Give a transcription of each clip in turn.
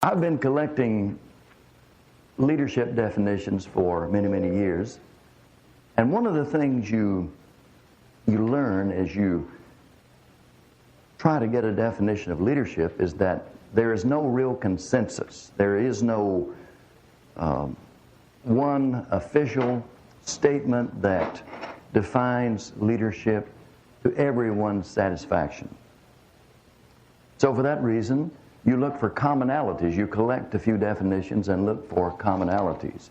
I've been collecting leadership definitions for many, many years. And one of the things you learn as you try to get a definition of leadership is that there is no real consensus. There is no one official statement that defines leadership to everyone's satisfaction. So for that reason, you look for commonalities. You collect a few definitions and look for commonalities.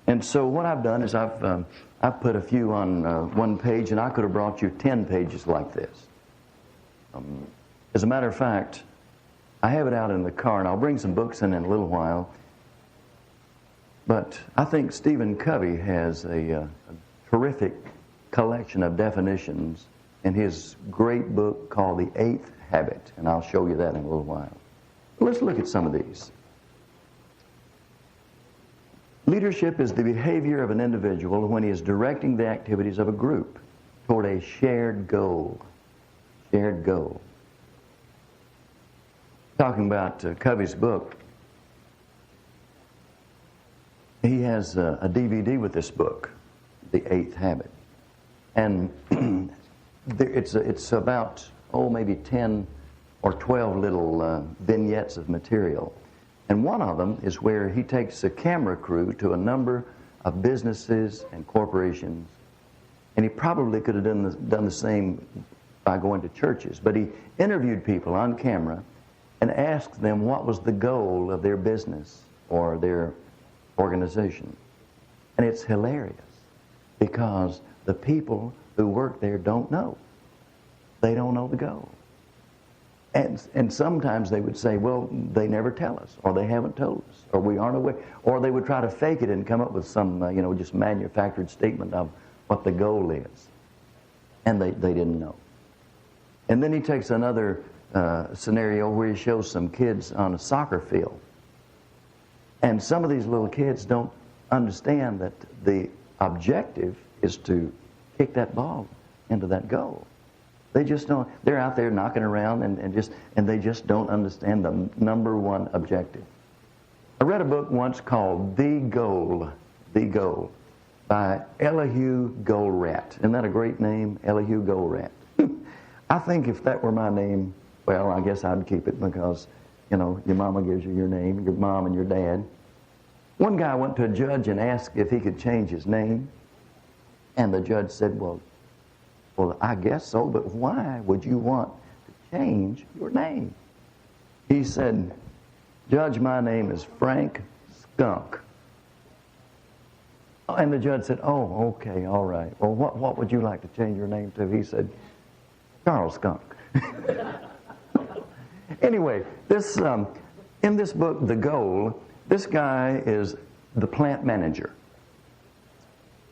And so what I've done is I've put a few on one page, and I could have brought you 10 pages like this. As a matter of fact, I have it out in the car, and I'll bring some books in a little while. But I think Stephen Covey has a terrific collection of definitions in his great book called The Eighth Habit, and I'll show you that in a little while. Let's look at some of these. Leadership is the behavior of an individual when he is directing the activities of a group toward a shared goal. Shared goal. Talking about Covey's book, he has a DVD with this book, The Eighth Habit. And it's about, maybe 10 or 12 little vignettes of material. And one of them is where he takes a camera crew to a number of businesses and corporations. And he probably could have done the same by going to churches. But he interviewed people on camera and asked them what was the goal of their business or their organization. And it's hilarious because the people who work there don't know. They don't know the goal. And sometimes they would say, well, they never tell us, or they haven't told us, or we aren't aware. Or they would try to fake it and come up with some, just manufactured statement of what the goal is. And they didn't know. And then he takes another scenario where he shows some kids on a soccer field. And some of these little kids don't understand that the objective is to kick that ball into that goal. They just don't. They're out there knocking around and they just don't understand the number one objective. I read a book once called The Goal by Elihu Goldratt. Isn't that a great name, Elihu Goldratt? I think if that were my name, well, I guess I'd keep it because, your mama gives you your name, your mom and your dad. One guy went to a judge and asked if he could change his name. And the judge said, well, I guess so, but why would you want to change your name? He said, Judge, my name is Frank Skunk. And the judge said, oh, okay, all right. Well, what would you like to change your name to? He said, Charles Skunk. Anyway, in this book, The Goal, this guy is the plant manager.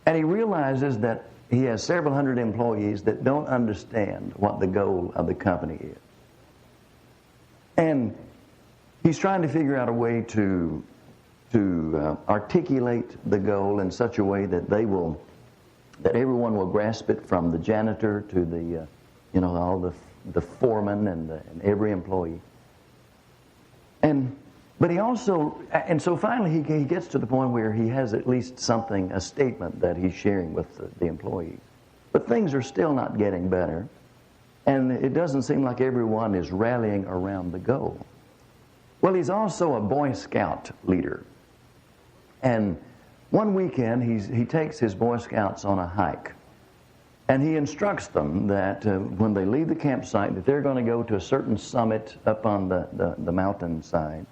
And he realizes that he has several hundred employees that don't understand what the goal of the company is. And he's trying to figure out a way to articulate the goal in such a way that that everyone will grasp it, from the janitor to the all the foreman and every employee. But he also, and so finally he gets to the point where he has at least a statement that he's sharing with the employees. But things are still not getting better, and it doesn't seem like everyone is rallying around the goal. Well, he's also a Boy Scout leader. And one weekend he takes his Boy Scouts on a hike. And he instructs them that when they leave the campsite that they're going to go to a certain summit up on the mountainside.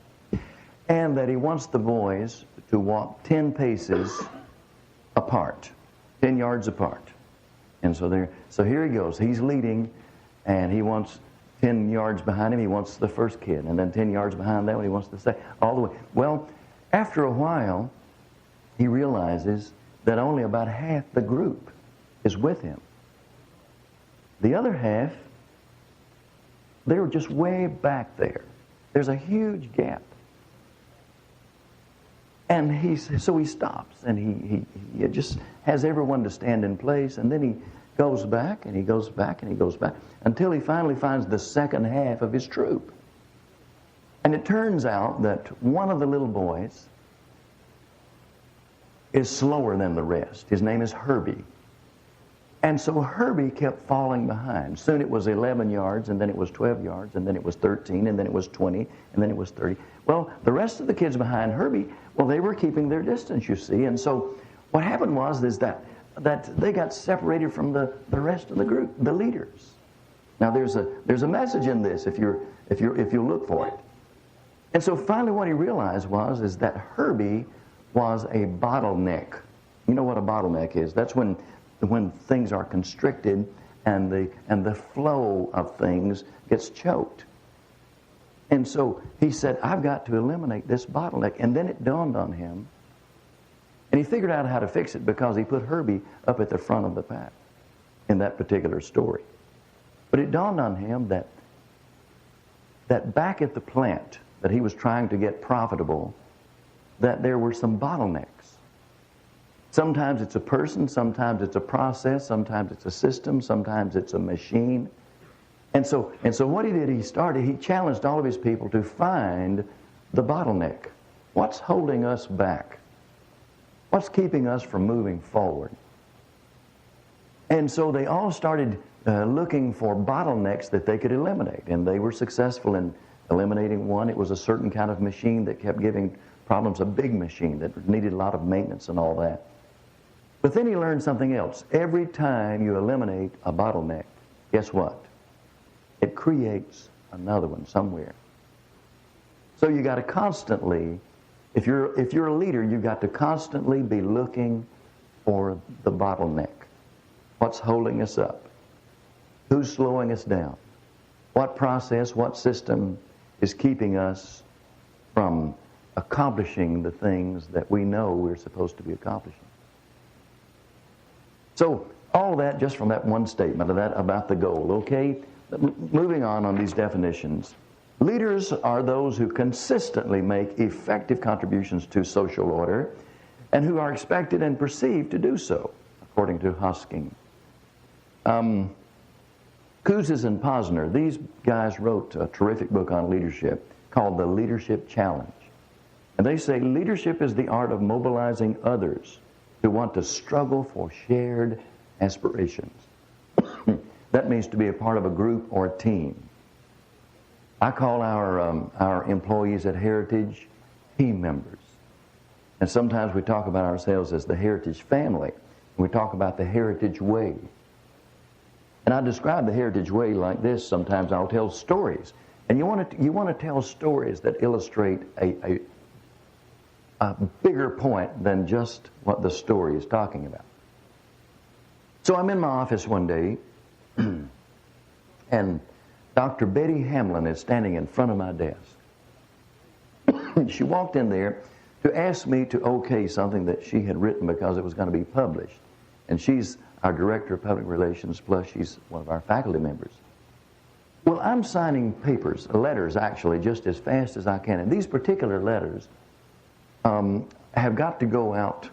And that he wants the boys to walk 10 paces apart, 10 yards apart. And so here he goes. He's leading, and he wants 10 yards behind him. He wants the first kid, and then 10 yards behind that one, he wants the second, all the way. Well, after a while, he realizes that only about half the group is with him. The other half, they're just way back there. There's a huge gap. And so he stops, and he just has everyone to stand in place, and then he goes back, and he goes back, and he goes back, until he finally finds the second half of his troop. And it turns out that one of the little boys is slower than the rest. His name is Herbie. And so Herbie kept falling behind. Soon it was 11 yards, and then it was 12 yards, and then it was 13, and then it was 20, and then it was 30. Well, the rest of the kids behind Herbie, well, they were keeping their distance, you see. And so what happened was that they got separated from the rest of the group, the leaders. Now there's a message in this if you look for it. And so finally what he realized is that Herbie was a bottleneck. You know what a bottleneck is? That's when things are constricted and the flow of things gets choked. And so he said, I've got to eliminate this bottleneck. And then it dawned on him, and he figured out how to fix it because he put Herbie up at the front of the pack in that particular story. But it dawned on him that back at the plant that he was trying to get profitable, that there were some bottlenecks. Sometimes it's a person, sometimes it's a process, sometimes it's a system, sometimes it's a machine. And so what he did, he challenged all of his people to find the bottleneck. What's holding us back? What's keeping us from moving forward? And so they all started looking for bottlenecks that they could eliminate. And they were successful in eliminating one. It was a certain kind of machine that kept giving problems, a big machine that needed a lot of maintenance and all that. But then he learned something else. Every time you eliminate a bottleneck, guess what? It creates another one somewhere. So you got to constantly, if you're a leader, you've got to constantly be looking for the bottleneck. What's holding us up? Who's slowing us down? What process, what system is keeping us from accomplishing the things that we know we're supposed to be accomplishing? So all that just from that one statement about the goal, okay? Moving on these definitions. Leaders are those who consistently make effective contributions to social order and who are expected and perceived to do so, according to Hosking. Kouzes and Posner, these guys wrote a terrific book on leadership called The Leadership Challenge. And they say leadership is the art of mobilizing others who want to struggle for shared aspirations. That means to be a part of a group or a team. I call our employees at Heritage team members. And sometimes we talk about ourselves as the Heritage family. We talk about the Heritage way. And I describe the Heritage way like this. Sometimes I'll tell stories. And you want to tell stories that illustrate a bigger point than just what the story is talking about. So I'm in my office one day, and Dr. Betty Hamlin is standing in front of my desk. She walked in there to ask me to okay something that she had written because it was going to be published. And she's our Director of Public Relations, plus she's one of our faculty members. Well, I'm signing papers, letters actually, just as fast as I can. And these particular letters have got to go out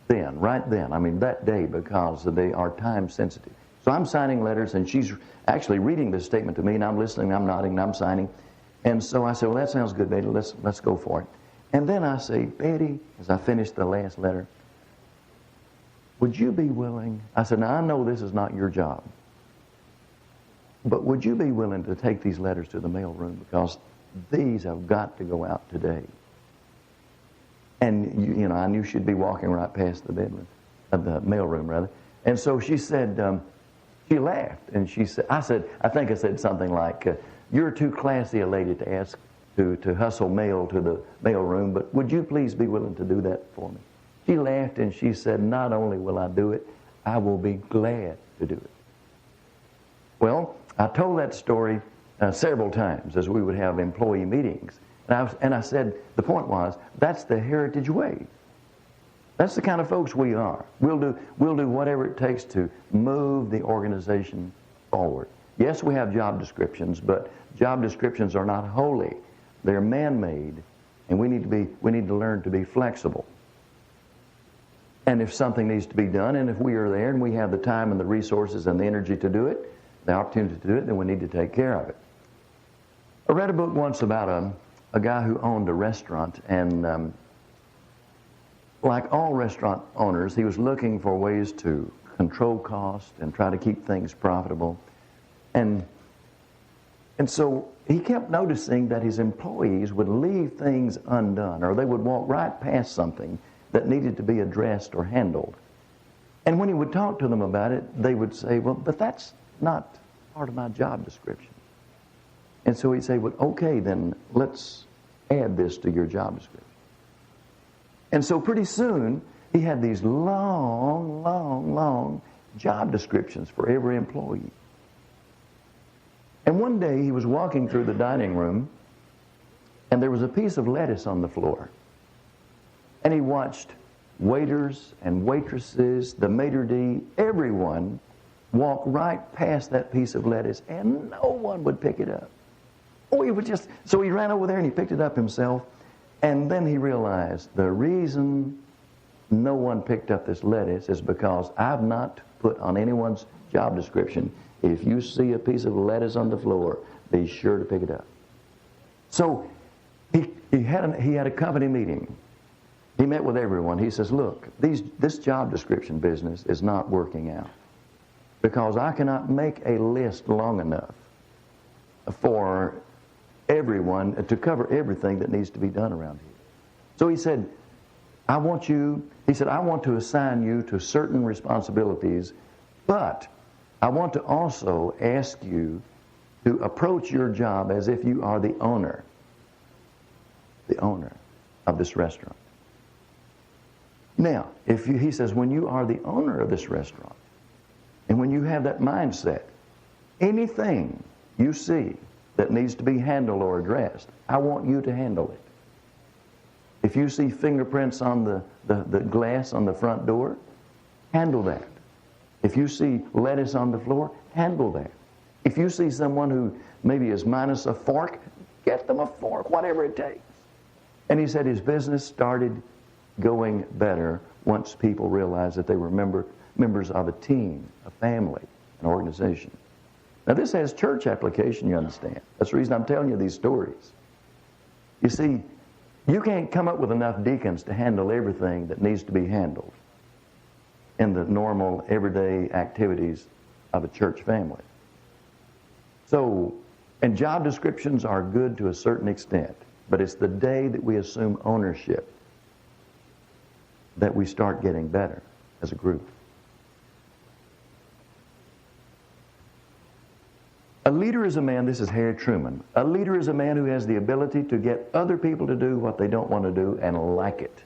right then, that day, because they are time sensitive. So I'm signing letters, and she's actually reading this statement to me, and I'm listening, I'm nodding, and I'm signing. And so I said, well, that sounds good, Betty, let's go for it. And then I say, Betty, as I finish the last letter, would you be willing, I said, now I know this is not your job, but would you be willing to take these letters to the mail room, because these have got to go out today. And you know, I knew she'd be walking right past the bedroom, the mail room rather. And so she said, she laughed, and she said, I think I said something like, you're too classy a lady to ask to hustle mail to the mail room, but would you please be willing to do that for me? She laughed and she said, not only will I do it, I will be glad to do it. Well, I told that story several times as we would have employee meetings. And I said, the point was, that's the Heritage way. That's the kind of folks we are. We'll do whatever it takes to move the organization forward. Yes, we have job descriptions, but job descriptions are not holy. They're man-made, and we need to learn to be flexible. And if something needs to be done, and if we are there and we have the time and the resources and the energy to do it, the opportunity to do it, then we need to take care of it. I read a book once about a guy who owned a restaurant, and like all restaurant owners, he was looking for ways to control cost and try to keep things profitable. And so he kept noticing that his employees would leave things undone, or they would walk right past something that needed to be addressed or handled. And when he would talk to them about it, they would say, well, but that's not part of my job description. And so he'd say, well, okay, then let's add this to your job description. And so pretty soon, he had these long job descriptions for every employee. And one day he was walking through the dining room, and there was a piece of lettuce on the floor. And he watched waiters and waitresses, the maitre d', everyone walk right past that piece of lettuce, and no one would pick it up. Oh, he would just, so he ran over there and he picked it up himself, and then he realized the reason no one picked up this lettuce is because I've not put on anyone's job description, if you see a piece of lettuce on the floor, be sure to pick it up. So he had a company meeting. He met with everyone. He says, look, this job description business is not working out because I cannot make a list long enough for everyone to cover everything that needs to be done around here. So he said, I want to assign you to certain responsibilities, but I want to also ask you to approach your job as if you are the owner of this restaurant. Now, he says, when you are the owner of this restaurant, and when you have that mindset, anything you see that needs to be handled or addressed, I want you to handle it. If you see fingerprints on the glass on the front door, handle that. If you see lettuce on the floor, handle that. If you see someone who maybe is minus a fork, get them a fork, whatever it takes. And he said his business started going better once people realized that they were members of a team, a family, an organization. Now this has church application, you understand. That's the reason I'm telling you these stories. You see, you can't come up with enough deacons to handle everything that needs to be handled in the normal, everyday activities of a church family. So, and job descriptions are good to a certain extent, but it's the day that we assume ownership that we start getting better as a group. A leader is a man, this is Harry Truman, a leader is a man who has the ability to get other people to do what they don't want to do and like it.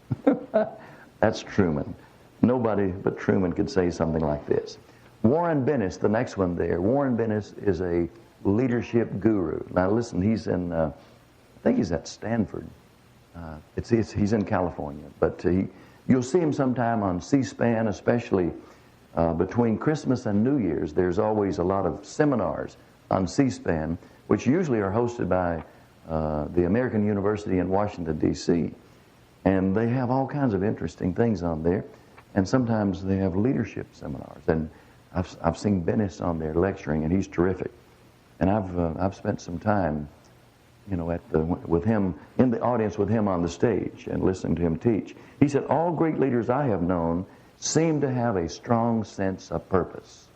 That's Truman. Nobody but Truman could say something like this. Warren Bennis, the next one there, Warren Bennis is a leadership guru. Now listen, he's in, I think he's at Stanford. He's in California, but you'll see him sometime on C-SPAN, especially between Christmas and New Year's. There's always a lot of seminars on C-SPAN, which usually are hosted by the American University in Washington, D.C. And they have all kinds of interesting things on there. And sometimes they have leadership seminars. And I've seen Bennis on there lecturing, and he's terrific. And I've spent some time, with him in the audience with him on the stage and listening to him teach. He said, all great leaders I have known seem to have a strong sense of purpose.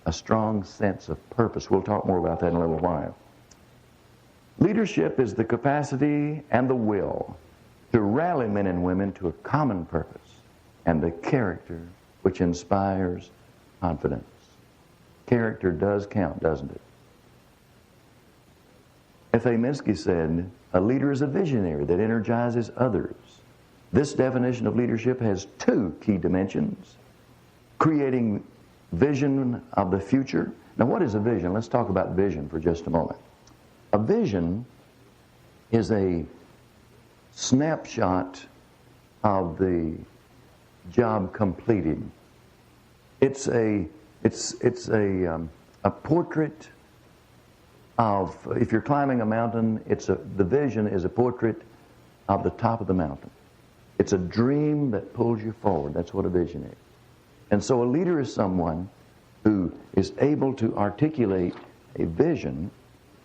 A strong sense of purpose. We'll talk more about that in a little while. Leadership is the capacity and the will to rally men and women to a common purpose and the character which inspires confidence. Character does count, doesn't it? F.A. Minsky said, a leader is a visionary that energizes others. This definition of leadership has two key dimensions: creating vision of the future. Now, what is a vision? Let's talk about vision for just a moment. A vision is a snapshot of the job completed. It's a portrait of, if you're climbing a mountain, the vision is a portrait of the top of the mountain. It's a dream that pulls you forward. That's what a vision is. And so a leader is someone who is able to articulate a vision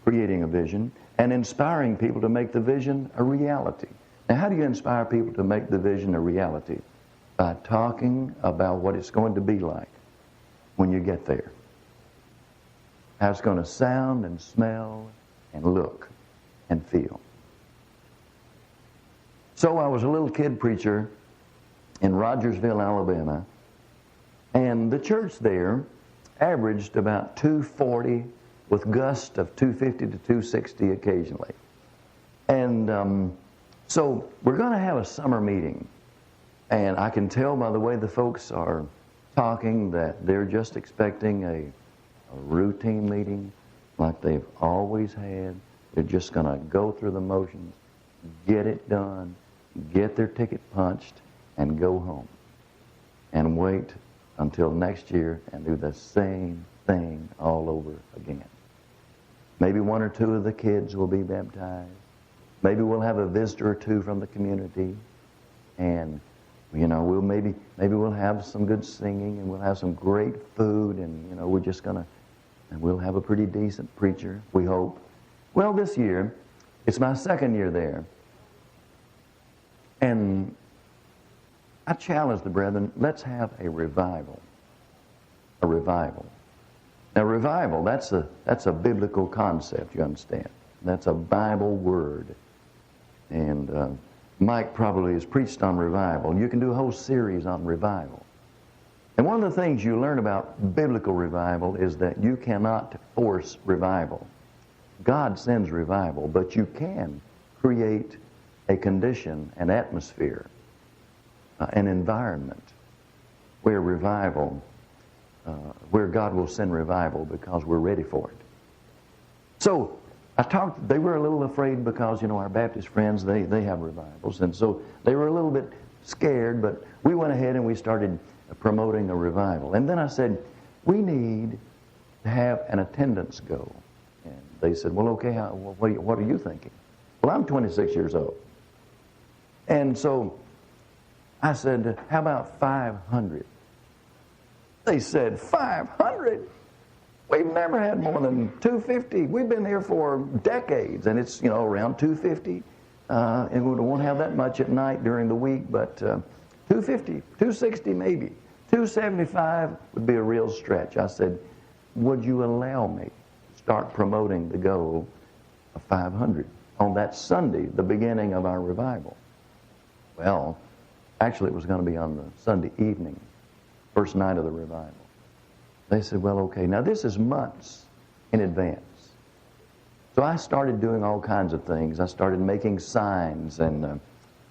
creating a vision, and inspiring people to make the vision a reality. Now, how do you inspire people to make the vision a reality? By talking about what it's going to be like when you get there. How it's going to sound and smell and look and feel. So I was a little kid preacher in Rogersville, Alabama, and the church there averaged about 240 with gusts of 250 to 260 occasionally. And so we're going to have a summer meeting. And I can tell by the way the folks are talking that they're just expecting a routine meeting like they've always had. They're just going to go through the motions, get it done, get their ticket punched, and go home. And wait until next year and do the same thing all over again. Maybe one or two of the kids will be baptized. Maybe we'll have a visitor or two from the community. And, you know, maybe we'll have some good singing, and we'll have some great food, and, you know, we're just going to, and we'll have a pretty decent preacher, we hope. Well, this year, it's my second year there. And I challenge the brethren, let's have a revival. A revival. Now, revival, that's a biblical concept, you understand. That's a Bible word. And Mike probably has preached on revival. You can do a whole series on revival. And one of the things you learn about biblical revival is that you cannot force revival. God sends revival, but you can create a condition, an atmosphere, an environment where revival, where God will send revival because we're ready for it. So they were a little afraid because, you know, our Baptist friends, they have revivals. And so they were a little bit scared, but we went ahead and we started promoting a revival. And then I said, we need to have an attendance goal. And they said, well, okay, what are you thinking? Well, I'm 26 years old. And so I said, how about 500? They said, 500? We've never had more than 250. We've been here for decades, and it's, you know, around 250. And we won't have that much at night during the week, but 250, 260 maybe. 275 would be a real stretch. I said, would you allow me to start promoting the goal of 500 on that Sunday, the beginning of our revival? Well, actually it was going to be on the Sunday evening, first night of the revival. They said, well, okay. Now, this is months in advance. So I started doing all kinds of things. I started making signs and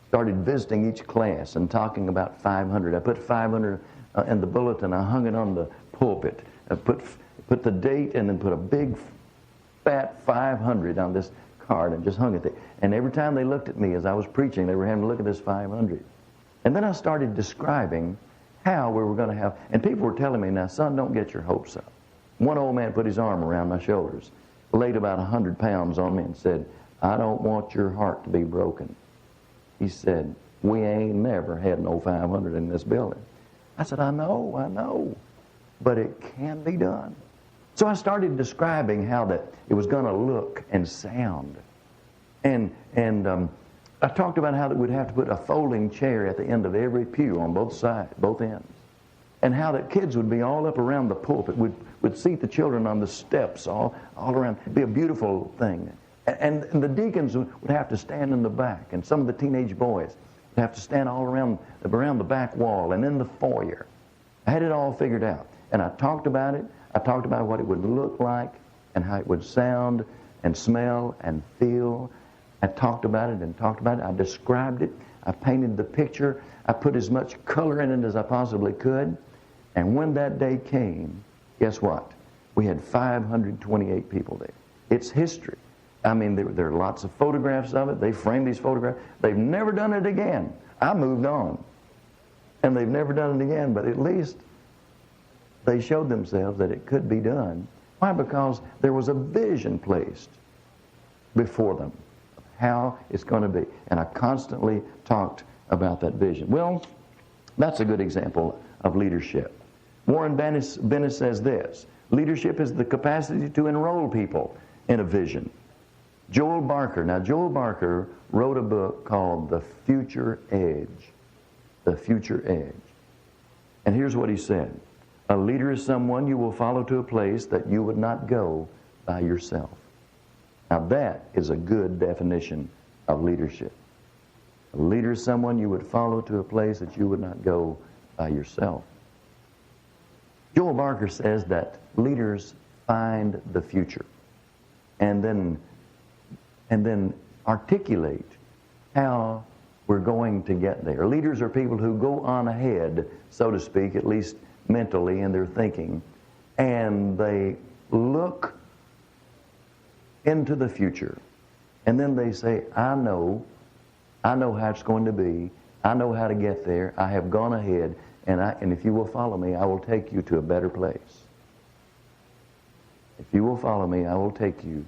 started visiting each class and talking about 500. I put 500 in the bulletin. I hung it on the pulpit. I put the date and then put a big, fat 500 on this card and just hung it there. And every time they looked at me as I was preaching, they were having to look at this 500. And then I started describing how we were going to have, and people were telling me, now, son, don't get your hopes up. One old man put his arm around my shoulders, laid about 100 pounds on me and said, I don't want your heart to be broken. He said, we ain't never had no 500 in this building. I said, I know, but it can be done. So I started describing how that it was going to look and sound. And I talked about how that we'd have to put a folding chair at the end of every pew on both sides, both ends. And how that kids would be all up around the pulpit. We'd seat the children on the steps all around. It'd be a beautiful thing. And the deacons would have to stand in the back. And some of the teenage boys would have to stand all around the back wall and in the foyer. I had it all figured out. And I talked about it. I talked about what it would look like and how it would sound and smell and feel. I talked about it and talked about it. I described it. I painted the picture. I put as much color in it as I possibly could. And when that day came, guess what? We had 528 people there. It's history. I mean, there are lots of photographs of it. They framed these photographs. They've never done it again. I moved on. And they've never done it again, but at least they showed themselves that it could be done. Why? Because there was a vision placed before them. How it's going to be. And I constantly talked about that vision. Well, that's a good example of leadership. Warren Bennett says this, leadership is the capacity to enroll people in a vision. Joel Barker. Now, Joel Barker wrote a book called The Future Edge. The Future Edge. And here's what he said. A leader is someone you will follow to a place that you would not go by yourself. Now, that is a good definition of leadership. A leader is someone you would follow to a place that you would not go by yourself. Joel Barker says that leaders find the future and then articulate how we're going to get there. Leaders are people who go on ahead, so to speak, at least mentally in their thinking, and they look into the future. And then they say, I know how it's going to be. I know how to get there. I have gone ahead, and if you will follow me, I will take you to a better place. If you will follow me, I will take you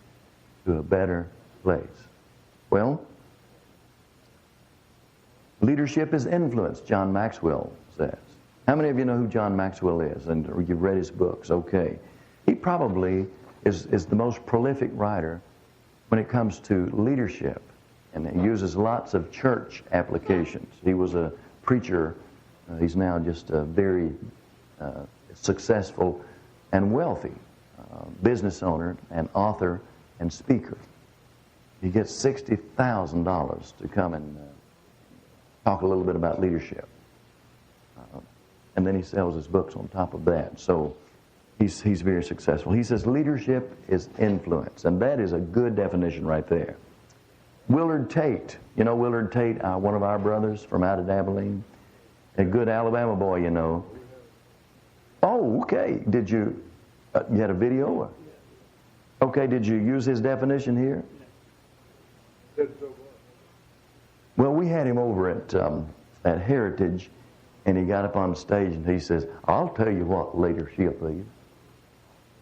to a better place. Well, leadership is influence, John Maxwell says. How many of you know who John Maxwell is? And you've read his books. Okay. He probably is the most prolific writer when it comes to leadership. And he uses lots of church applications. He was a preacher. He's now just a very successful and wealthy business owner and author and speaker. He gets $60,000 to come and talk a little bit about leadership. And then he sells his books on top of that. So he's very successful. He says leadership is influence. And that is a good definition right there. Willard Tate. You know Willard Tate, one of our brothers from out of Abilene? A good Alabama boy, you know. Oh, okay. Did you had a video? Okay, did you use his definition here? Well, we had him over at Heritage, and he got up on stage and he says, I'll tell you what leadership is.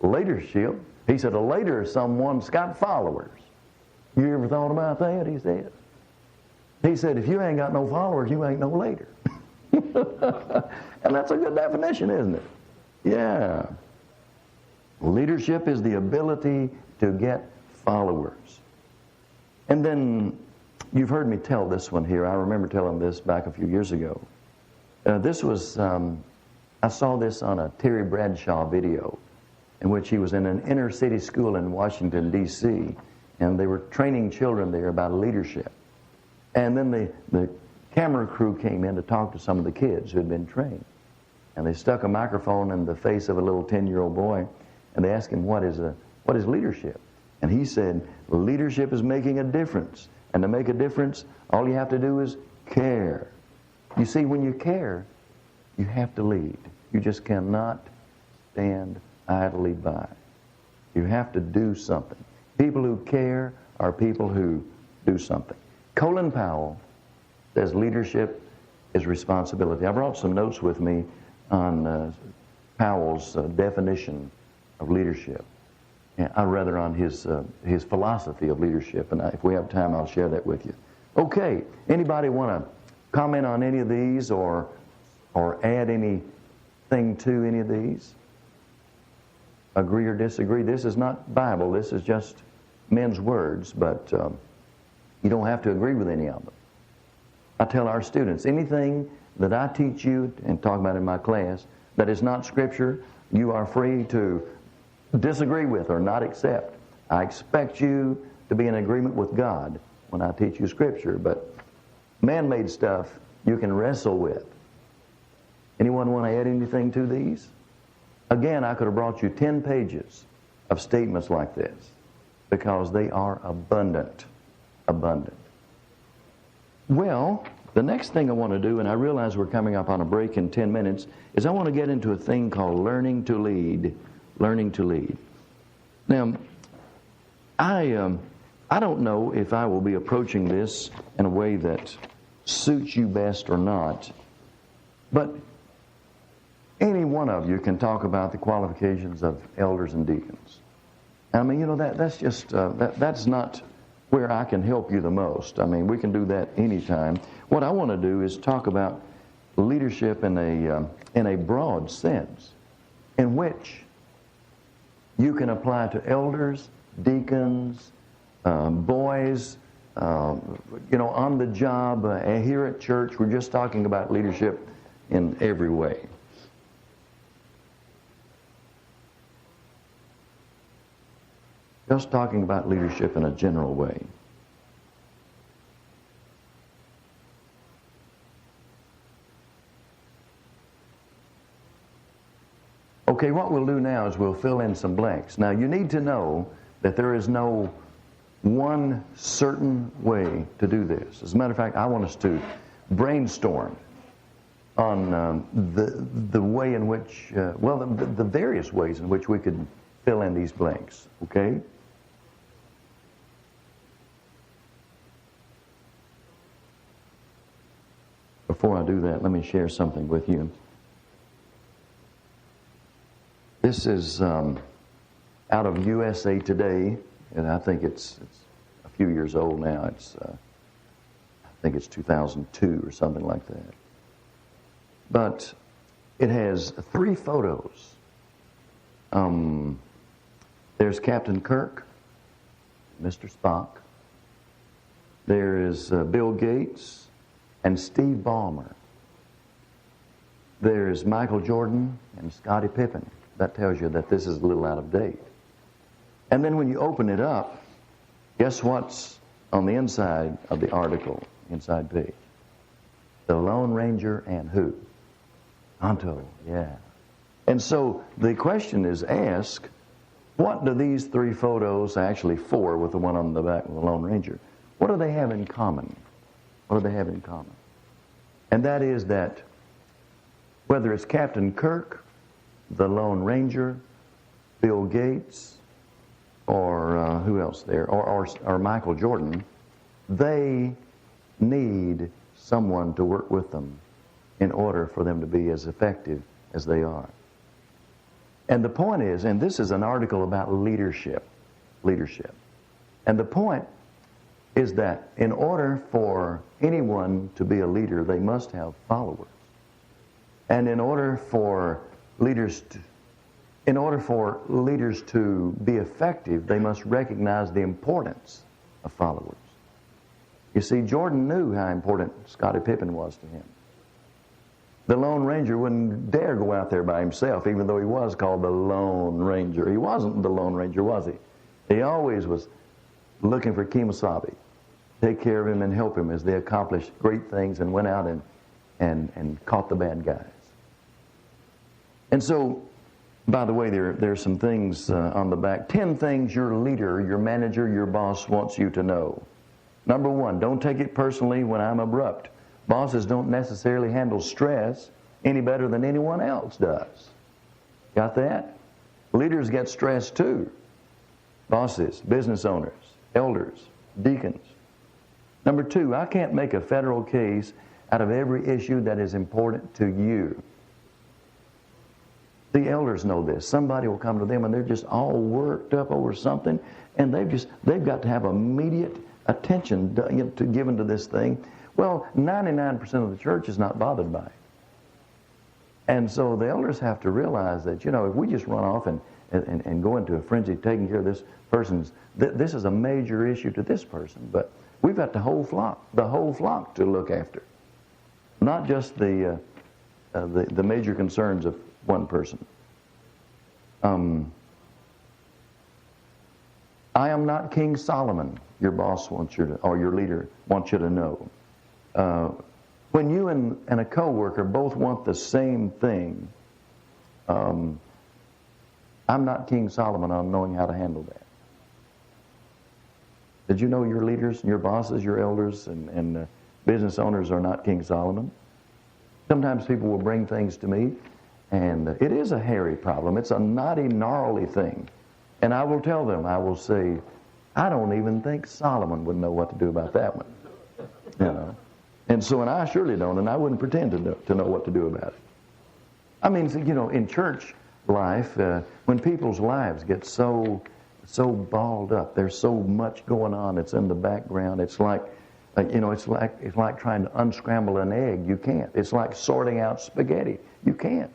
Leadership? He said, a leader is someone that's got followers. You ever thought about that? He said. He said, if you ain't got no followers, you ain't no leader. And that's a good definition, isn't it? Yeah. Leadership is the ability to get followers. And then, you've heard me tell this one here. I remember telling this back a few years ago. This was, I saw this on a Terry Bradshaw video in which he was in an inner city school in Washington, D.C., and they were training children there about leadership. And then the camera crew came in to talk to some of the kids who had been trained. And they stuck a microphone in the face of a little 10-year-old boy, and they asked him, what is leadership? And he said, leadership is making a difference. And to make a difference, all you have to do is care. You see, when you care, you have to lead. You just cannot stand idly by. You have to do something. People who care are people who do something. Colin Powell says leadership is responsibility. I brought some notes with me on Powell's definition of leadership. Or rather on his philosophy of leadership. And if we have time, I'll share that with you. Okay, anybody want to comment on any of these or add anything to any of these? Agree or disagree? This is not Bible. This is just men's words, but you don't have to agree with any of them. I tell our students, anything that I teach you and talk about in my class that is not Scripture, you are free to disagree with or not accept. I expect you to be in agreement with God when I teach you Scripture, but man-made stuff you can wrestle with. Anyone want to add anything to these? Again, I could have brought you 10 pages of statements like this because they are abundant. Abundant. Well, the next thing I want to do, and I realize we're coming up on a break in 10 minutes, is I want to get into a thing called learning to lead. Learning to lead. Now, I don't know if I will be approaching this in a way that suits you best or not, but any one of you can talk about the qualifications of elders and deacons. I mean, you know, that's just, that's not where I can help you the most. I mean, we can do that anytime. What I want to do is talk about leadership in a broad sense, in which you can apply to elders deacons, boys, on the job, here at church. We're just talking about leadership in every way. Just talking about leadership in a general way. Okay, what we'll do now is we'll fill in some blanks. Now, you need to know that there is no one certain way to do this. As a matter of fact, I want us to brainstorm on the way in which, the various ways in which we could fill in these blanks, okay? Before I do that, let me share something with you. This is out of USA Today, and I think it's a few years old now. I think it's 2002 or something like that. But it has 3 photos. There's Captain Kirk, Mr. Spock. There is Bill Gates and Steve Ballmer. There's Michael Jordan and Scottie Pippen. That tells you that this is a little out of date. And then when you open it up, guess what's on the inside of the article, inside page? The Lone Ranger and who? Tonto, yeah. And so the question is asked, what do these 3 photos, actually 4 with the one on the back of the Lone Ranger, what do they have in common? What do they have in common? And that is that whether it's Captain Kirk, the Lone Ranger, Bill Gates, or who else there, or Michael Jordan, they need someone to work with them in order for them to be as effective as they are. And the point is, and this is an article about leadership. And the point is that in order for anyone to be a leader, they must have followers. And in order for leaders to be effective, they must recognize the importance of followers. You see, Jordan knew how important Scottie Pippen was to him. The Lone Ranger wouldn't dare go out there by himself, even though he was called the Lone Ranger. He wasn't the Lone Ranger, was he? He always was looking for Kemosabe, take care of him and help him as they accomplished great things and went out and caught the bad guys. And so, by the way, there's some things on the back. 10 things your leader, your manager, your boss wants you to know. Number 1, don't take it personally when I'm abrupt. Bosses don't necessarily handle stress any better than anyone else does. Got that? Leaders get stressed too. Bosses, business owners, elders, deacons. Number 2, I can't make a federal case out of every issue that is important to you. The elders know this. Somebody will come to them and they're just all worked up over something, and they've got to have immediate attention given to this thing. Well, 99% of the church is not bothered by it. And so the elders have to realize that, if we just run off and go into a frenzy taking care of this person's, this is a major issue to this person, but we've got the whole flock to look after. Not just the major concerns of one person. I am not King Solomon, your boss wants you to, or your leader wants you to know. When you and a coworker both want the same thing, I'm not King Solomon on knowing how to handle that. Did you know your leaders, your bosses, your elders, and business owners are not King Solomon? Sometimes people will bring things to me, and it is a hairy problem. It's a knotty, gnarly thing. And I will tell them, I will say, I don't even think Solomon would know what to do about that one. And so, and I surely don't, and I wouldn't pretend to know what to do about it. I mean, in church life, when people's lives get so balled up, there's so much going on, it's in the background, it's like trying to unscramble an egg. You can't. It's like sorting out spaghetti. You can't.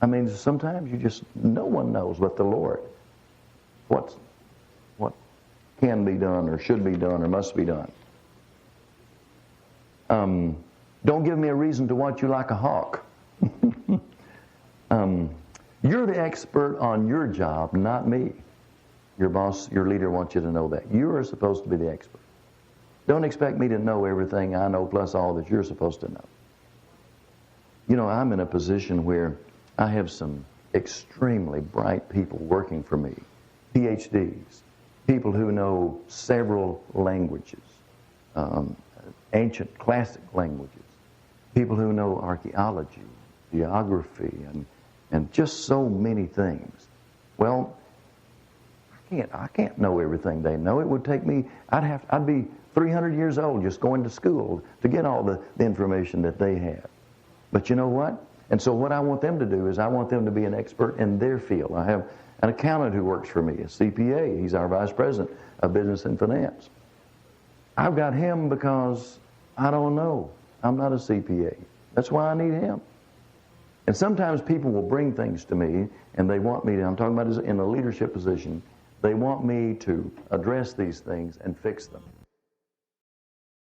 I mean, sometimes no one knows but the Lord can be done or should be done or must be done. Don't give me a reason to watch you like a hawk. You're the expert on your job, not me. Your boss, your leader wants you to know that. You are supposed to be the expert. Don't expect me to know everything I know plus all that you're supposed to know. You know, I'm in a position where I have some extremely bright people working for me, PhDs, people who know several languages, ancient classic languages, people who know archaeology, geography, and just so many things. Well, I can't know everything they know. It would take me, I'd be 300 years old just going to school to get all the information that they have. But you know what? And so what I want them to do is I want them to be an expert in their field. I have an accountant who works for me, a CPA. He's our vice president of business and finance. I've got him because I don't know. I'm not a CPA. That's why I need him. And sometimes people will bring things to me and they want me to, I'm talking about in a leadership position, they want me to address these things and fix them.